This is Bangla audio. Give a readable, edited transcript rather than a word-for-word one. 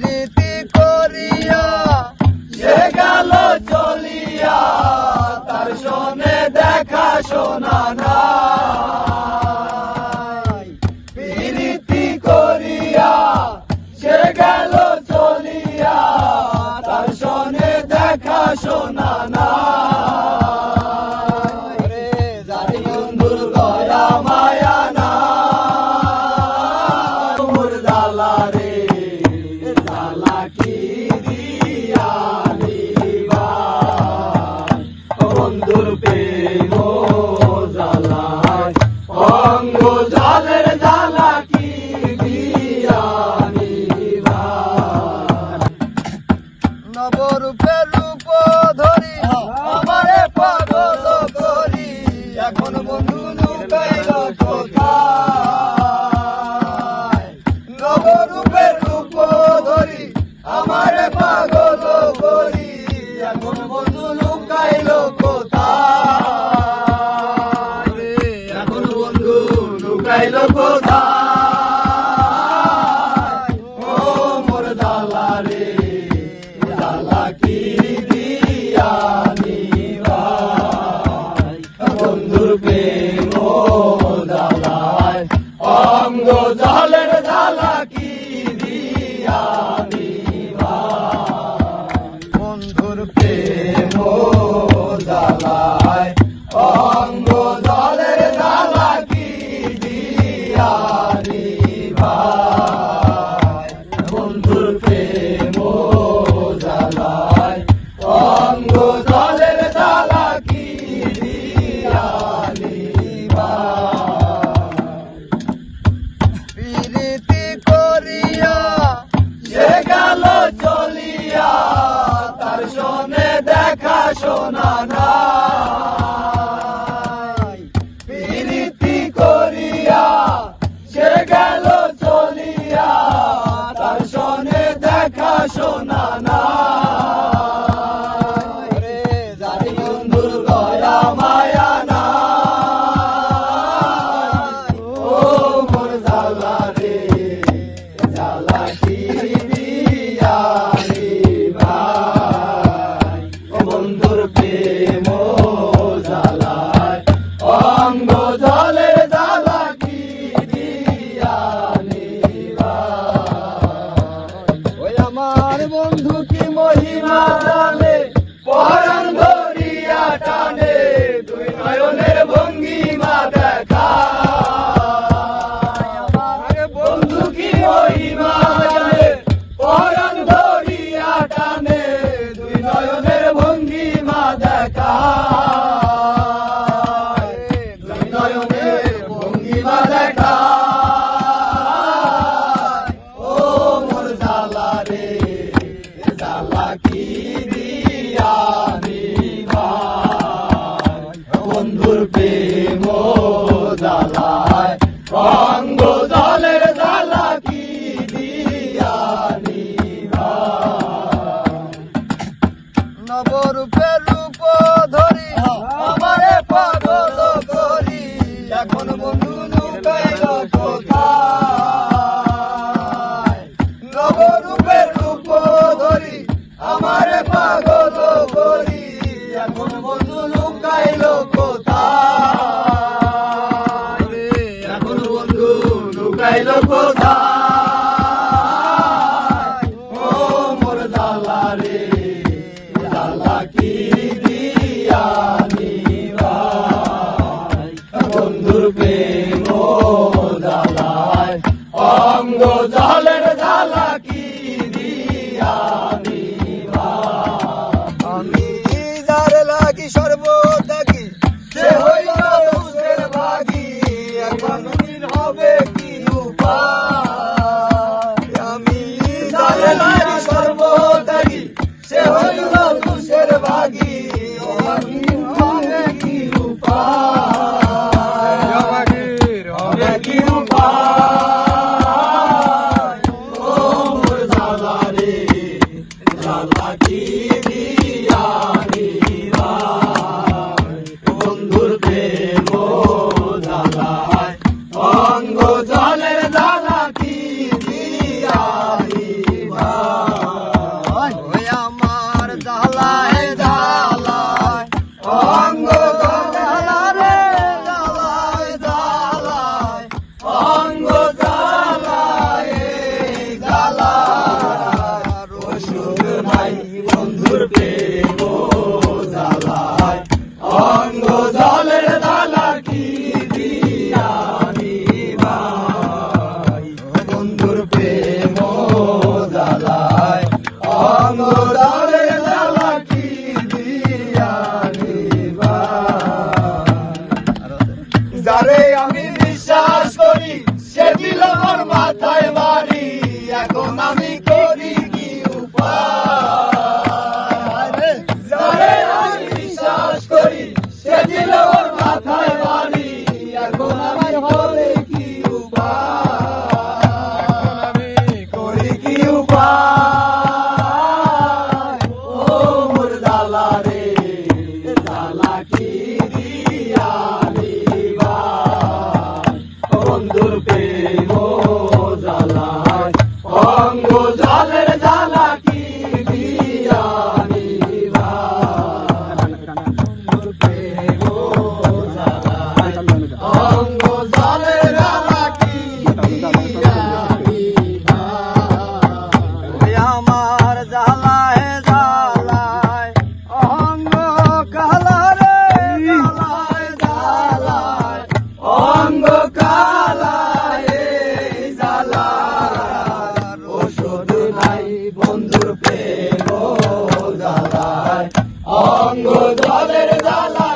প্রীতি করিয়া সে গেল চলিয়া, তার শোনে দেখা শোনা নাই। প্রীতি করিয়া সে গেল চলিয়া, তার শোনে দেখা শোনা নাই। যার বন্ধুর দয়া মায়া না, মোর জ্বালা রে জ্বালা কি দিয়া নিবাই। বন্ধুর প্রেম জ্বালায় অঙ্গ জলের জ্বালা কি দিয়া নিবাই। নবরূপের রূপ ধরি আমারে পাগল করি, এখন বন্ধু লুকাইল কোথায়। নবরূপের রূপ ধরি আমারে পাগল করি, এখন বন্ধু লুকাইল কোথায়। এখন বন্ধু লুকাইল কোথায়। ও মোর জ্বালা রে জ্বালা কি দিয়া নিবাই। বন্ধুর প্রেম জ্বালায় অঙ্গ জলের জ্বালা কি দিয়া নিবাই। বন্ধুর প্রেম জ্বালায় অঙ্গ জলের জ্বালা কি দিয়া নিবাই। বন্ধুর প্রেম জ্বালায় অঙ্গ জলের জ্বালা কি দিয়া নিবাই। প্রীতি করিয়া সে গেল চলিয়া, তার শোনে দেখা শোনা নাই। প্রীতি করিয়া সে গেল চলিয়া, তার শোনে দেখা শোনা নাই। যার বন্ধুর দয়া মায়া না, ও মোর জ্বালা রে জ্বালা কি দিয়া নিবাই। বন্ধুর প্রেম জ্বালায় অঙ্গ জলের জ্বালা কি দিয়া নিবাই। ওই আমার বন্ধু কি মহিমা জানে, পরাণ ধরিয়া টানে, দুই নয়নের ভঙ্গিমা দেখায়। আমার বন্ধু কি মহিমা জানে, পরাণ ধরিয়া টানে, দুই নয়নের ভঙ্গিমা দেখায়। দুই নয়নের ভঙ্গিমা দেখায়। ও মোর জ্বালা রে জ্বালা কি দিয়া নিবাই। বন্ধুর প্রেম জ্বালায় অঙ্গ জলের জ্বালা কি দিয়া নিবাই। নবরূপের রূপ ধরি আমারে পাগল করি, এখন বন্ধু লুকাইল কোথায়। নবরূপের রূপ ধরি আমারে পাগল করি, এখন বন্ধু লুকাইল কোথায়। এখন বন্ধু লুকাইল কোথায়। ও মোর জ্বালা রে জ্বালা কি দিয়া নিবাই। বন্ধুর প্রেম জ্বালায় অঙ্গ জলের জ্বালা কি দিয়া নিবাই। আমি যার লাগি সর্বত্যাগী, সে হইল দুঃখের ভাগী, এখন হবে কি উপায়। আমি যার লাগি সর্বত্যাগী, সে হইল দুঃখের ভাগী, হবে কি উপায়। হবে কি উপায়। ও মোর জ্বালা রে জ্বালা কি দিয়া নিবাই। বন্ধুর প্রেম জ্বালায় অঙ্গ জলের জ্বালা কি দিয়া নিবাই। জলের জ্বালা কি দিয়া নিভাই প্রেম জ্বালায় অঙ্গ জলের জ্বালা কি দিয়া নিভাই আমার জ্বালায় জ্বালায় অঙ্গ কালা রে জ্বালায় জ্বালায় অঙ্গ কালায় জ্বালার ওষুধ নাই বন্ধুর প্রেম জ্বালায় অঙ্গ জলের জ্বালা